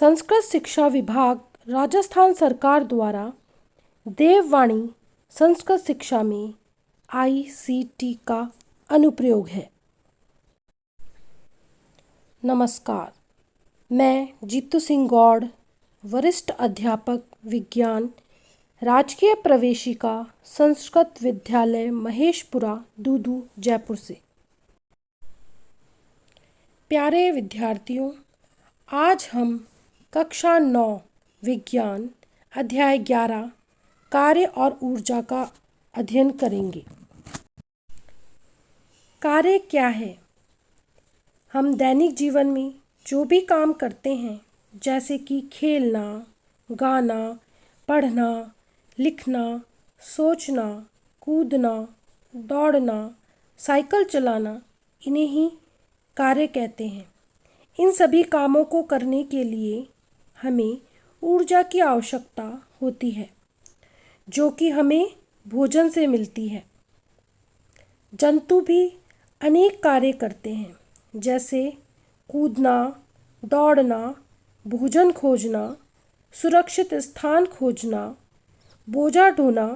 संस्कृत शिक्षा विभाग राजस्थान सरकार द्वारा देववाणी संस्कृत शिक्षा में ICT का अनुप्रयोग है। नमस्कार, मैं जीतू सिंह गौड़, वरिष्ठ अध्यापक विज्ञान, राजकीय प्रवेशिका संस्कृत विद्यालय महेशपुरा दूदू जयपुर से। प्यारे विद्यार्थियों, आज हम कक्षा 9 विज्ञान अध्याय 11 कार्य और ऊर्जा का अध्ययन करेंगे। कार्य क्या है? हम दैनिक जीवन में जो भी काम करते हैं, जैसे कि खेलना, गाना, पढ़ना, लिखना, सोचना, कूदना, दौड़ना, साइकिल चलाना, इन्हें ही कार्य कहते हैं। इन सभी कामों को करने के लिए हमें ऊर्जा की आवश्यकता होती है, जो कि हमें भोजन से मिलती है। जंतु भी अनेक कार्य करते हैं, जैसे कूदना, दौड़ना, भोजन खोजना, सुरक्षित स्थान खोजना, बोझा ढोना,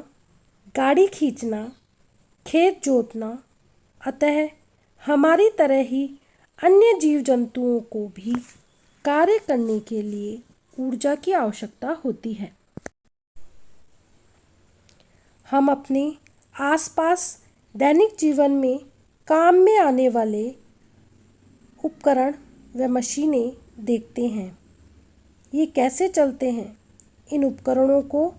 गाड़ी खींचना, खेत जोतना। अतः हमारी तरह ही अन्य जीव जंतुओं को भी कार्य करने के लिए ऊर्जा की आवश्यकता होती है। हम अपने आसपास दैनिक जीवन में काम में आने वाले उपकरण व मशीनें देखते हैं। ये कैसे चलते हैं? इन उपकरणों को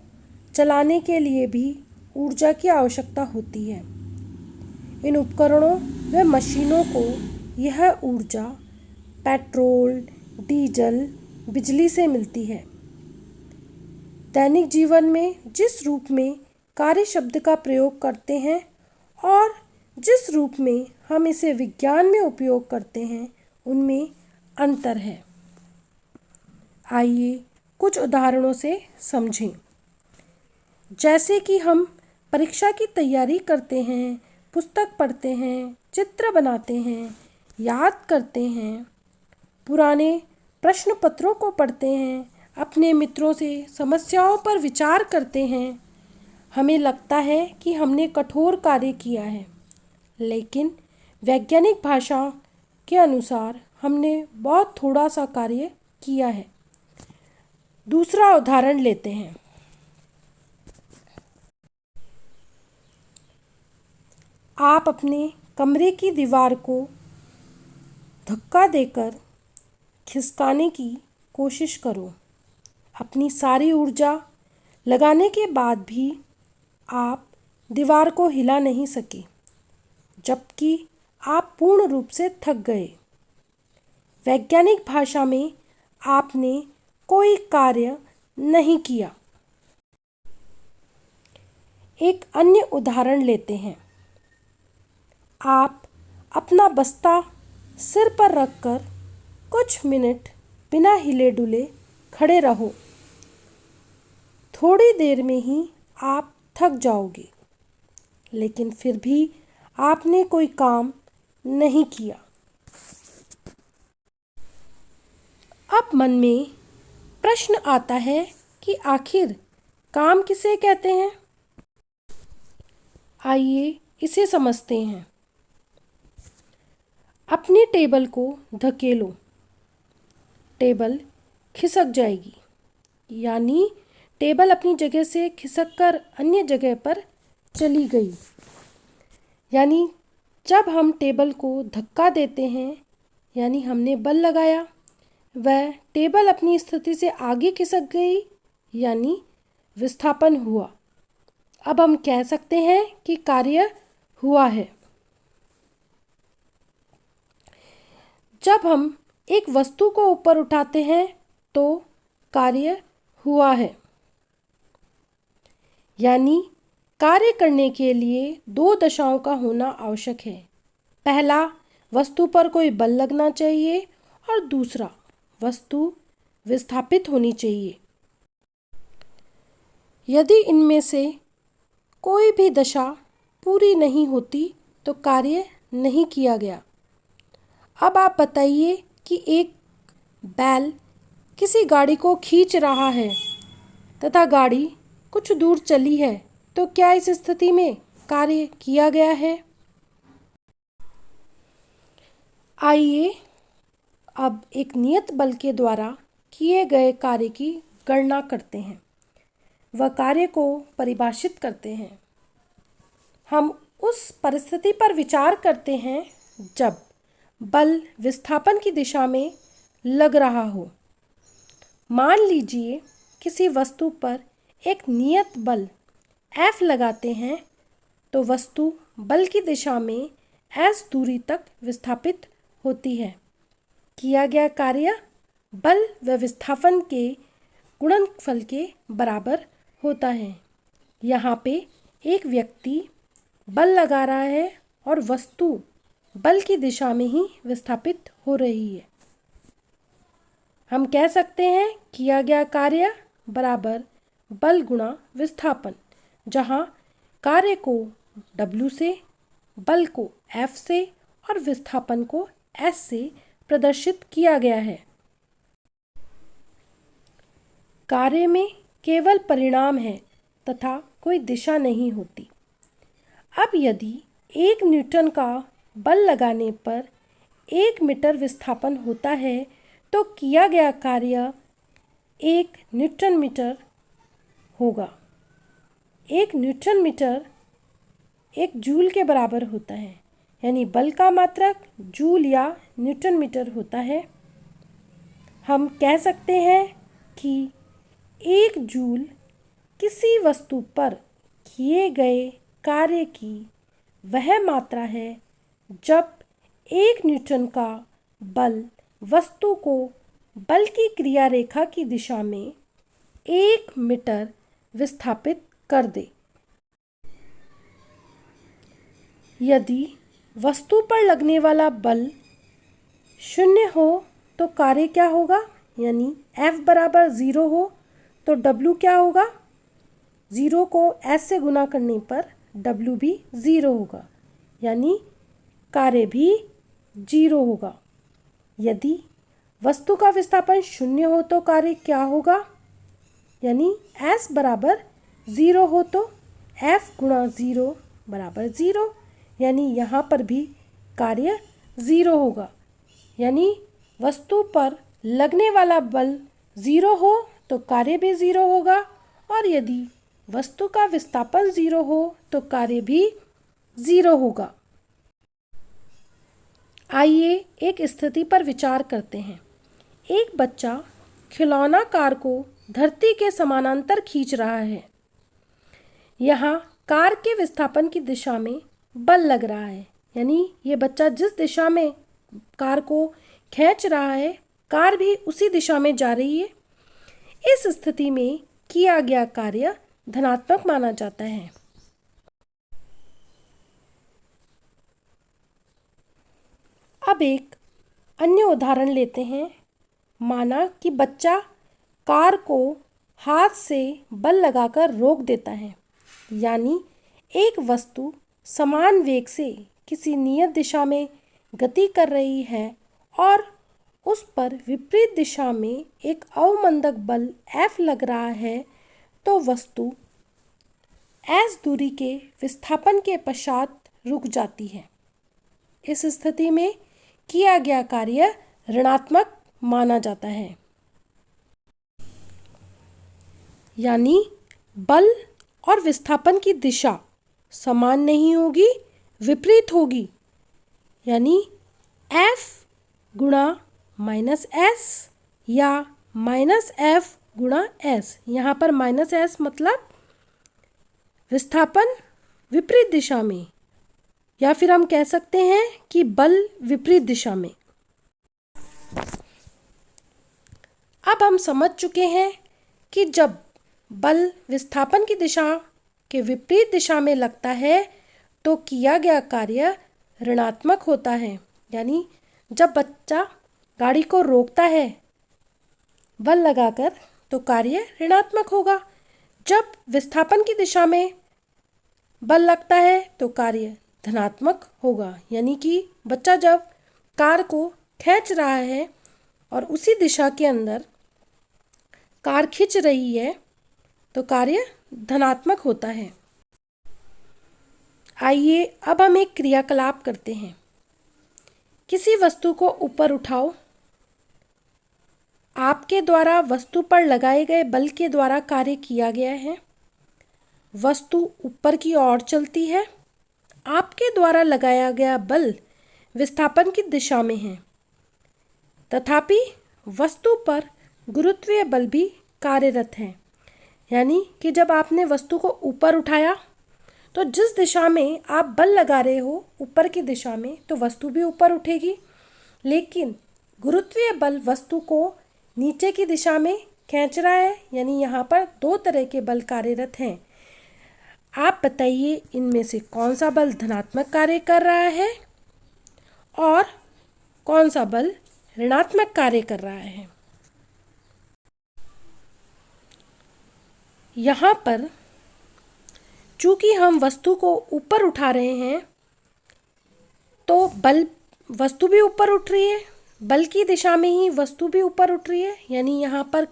चलाने के लिए भी ऊर्जा की आवश्यकता होती है। इन उपकरणों व मशीनों को यह ऊर्जा पेट्रोल, डीजल, बिजली से मिलती है। दैनिक जीवन में जिस रूप में कार्य शब्द का प्रयोग करते हैं और जिस रूप में हम इसे विज्ञान में उपयोग करते हैं, उनमें अंतर है। आइए कुछ उदाहरणों से समझें। जैसे कि हम परीक्षा की तैयारी करते हैं, पुस्तक पढ़ते हैं, चित्र बनाते हैं, याद करते हैं, पुराने प्रश्न पत्रों को पढ़ते हैं, अपने मित्रों से समस्याओं पर विचार करते हैं। हमें लगता है कि हमने कठोर कार्य किया है, लेकिन वैज्ञानिक भाषा के अनुसार हमने बहुत थोड़ा सा कार्य किया है। दूसरा उदाहरण लेते हैं। आप अपने कमरे की दीवार को धक्का देकर खिसकाने की कोशिश करो। अपनी सारी ऊर्जा लगाने के बाद भी आप दीवार को हिला नहीं सके, जबकि आप पूर्ण रूप से थक गए। वैज्ञानिक भाषा में आपने कोई कार्य नहीं किया। एक अन्य उदाहरण लेते हैं। आप अपना बस्ता सिर पर रखकर कुछ मिनट बिना हिले डुले खड़े रहो। थोड़ी देर में ही आप थक जाओगे, लेकिन फिर भी आपने कोई काम नहीं किया। अब मन में प्रश्न आता है कि आखिर काम किसे कहते हैं? आइए इसे समझते हैं। अपनी टेबल को धकेलो, टेबल खिसक जाएगी, यानी टेबल अपनी जगह से खिसककर अन्य जगह पर चली गई। यानी जब हम टेबल को धक्का देते हैं, यानी हमने बल लगाया, वह टेबल अपनी स्थिति से आगे खिसक गई, यानी विस्थापन हुआ। अब हम कह सकते हैं कि कार्य हुआ है। जब हम एक वस्तु को ऊपर उठाते हैं तो कार्य हुआ है। यानी कार्य करने के लिए दो दशाओं का होना आवश्यक है। पहला, वस्तु पर कोई बल लगना चाहिए, और दूसरा, वस्तु विस्थापित होनी चाहिए। यदि इनमें से कोई भी दशा पूरी नहीं होती तो कार्य नहीं किया गया। अब आप बताइए कि एक बैल किसी गाड़ी को खींच रहा है तथा गाड़ी कुछ दूर चली है, तो क्या इस स्थिति में कार्य किया गया है? आइए अब एक नियत बल के द्वारा किए गए कार्य की गणना करते हैं, वह कार्य को परिभाषित करते हैं। हम उस परिस्थिति पर विचार करते हैं जब बल विस्थापन की दिशा में लग रहा हो। मान लीजिए किसी वस्तु पर एक नियत बल F लगाते हैं तो वस्तु बल की दिशा में S दूरी तक विस्थापित होती है। किया गया कार्य बल व विस्थापन के गुणनफल के बराबर होता है। यहाँ पे एक व्यक्ति बल लगा रहा है और वस्तु बल की दिशा में ही विस्थापित हो रही है। हम कह सकते हैं किया गया कार्य बराबर बल गुणा विस्थापन, जहाँ कार्य को W से, बल को F से और विस्थापन को S से प्रदर्शित किया गया है। कार्य में केवल परिणाम है तथा कोई दिशा नहीं होती। अब यदि 1 न्यूटन का बल लगाने पर 1 मीटर विस्थापन होता है तो किया गया कार्य 1 न्यूटन मीटर होगा। 1 न्यूटन मीटर 1 जूल के बराबर होता है, यानी बल का मात्रक जूल या न्यूटन मीटर होता है। हम कह सकते हैं कि 1 जूल किसी वस्तु पर किए गए कार्य की वह मात्रा है जब 1 न्यूटन का बल वस्तु को बल की क्रिया रेखा की दिशा में 1 मीटर विस्थापित कर दे। यदि वस्तु पर लगने वाला बल 0 हो तो कार्य क्या होगा, यानी F बराबर 0 हो तो W क्या होगा? 0 को S से गुना करने पर W भी 0 होगा, यानी कार्य भी 0 होगा। यदि वस्तु का विस्थापन 0 हो तो कार्य क्या होगा, यानी S बराबर 0 हो तो F गुणा 0 बराबर 0, यानी यहाँ पर भी कार्य 0 होगा। यानी वस्तु पर लगने वाला बल 0 हो तो कार्य भी 0 होगा, और यदि वस्तु का विस्थापन 0 हो तो कार्य भी 0 होगा। आइए एक स्थिति पर विचार करते हैं। एक बच्चा खिलौना कार को धरती के समानांतर खींच रहा है। यहाँ कार के विस्थापन की दिशा में बल लग रहा है, यानी ये बच्चा जिस दिशा में कार को खींच रहा है कार भी उसी दिशा में जा रही है। इस स्थिति में किया गया कार्य धनात्मक माना जाता है। अब एक अन्य उदाहरण लेते हैं। माना कि बच्चा कार को हाथ से बल लगाकर रोक देता है, यानी एक वस्तु समान वेग से किसी नियत दिशा में गति कर रही है और उस पर विपरीत दिशा में एक अवमंदक बल F लग रहा है, तो वस्तु S दूरी के विस्थापन के पश्चात रुक जाती है। इस स्थिति में किया गया कार्य ऋणात्मक माना जाता है, यानी बल और विस्थापन की दिशा समान नहीं होगी, विपरीत होगी, यानी F गुणा -S या -F गुणा S। यहाँ पर -S मतलब विस्थापन विपरीत दिशा में, या फिर हम कह सकते हैं कि बल विपरीत दिशा में। अब हम समझ चुके हैं कि जब बल विस्थापन की दिशा के विपरीत दिशा में लगता है तो किया गया कार्य ऋणात्मक होता है, यानी जब बच्चा गाड़ी को रोकता है बल लगाकर तो कार्य ऋणात्मक होगा। जब विस्थापन की दिशा में बल लगता है तो कार्य धनात्मक होगा, यानी कि बच्चा जब कार को खींच रहा है और उसी दिशा के अंदर कार खींच रही है तो कार्य धनात्मक होता है। आइए अब हम एक क्रियाकलाप करते हैं। किसी वस्तु को ऊपर उठाओ। आपके द्वारा वस्तु पर लगाए गए बल के द्वारा कार्य किया गया है। वस्तु ऊपर की ओर चलती है। आपके द्वारा लगाया गया बल विस्थापन की दिशा में है। तथापि वस्तु पर गुरुत्वीय बल भी कार्यरत है। यानी कि जब आपने वस्तु को ऊपर उठाया तो जिस दिशा में आप बल लगा रहे हो ऊपर की दिशा में, तो वस्तु भी ऊपर उठेगी। लेकिन गुरुत्वीय बल वस्तु को नीचे की दिशा में खींच रहा है। यानी यहाँ पर दो तरह के बल कार्यरत हैं। आप बताइए इनमें से कौन सा बल धनात्मक कार्य कर रहा है और कौन सा बल ऋणात्मक कार्य कर रहा है। यहाँ पर चूंकि हम वस्तु को ऊपर उठा रहे हैं तो बल वस्तु भी ऊपर उठ रही है, बल की दिशा में ही वस्तु भी ऊपर उठ रही है। यानी यहाँ पर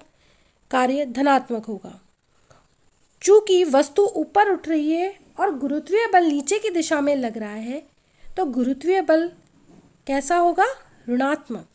कार्य धनात्मक होगा। चूंकि वस्तु ऊपर उठ रही है और गुरुत्वीय बल नीचे की दिशा में लग रहा है तो गुरुत्वीय बल कैसा होगा? ऋणात्मक।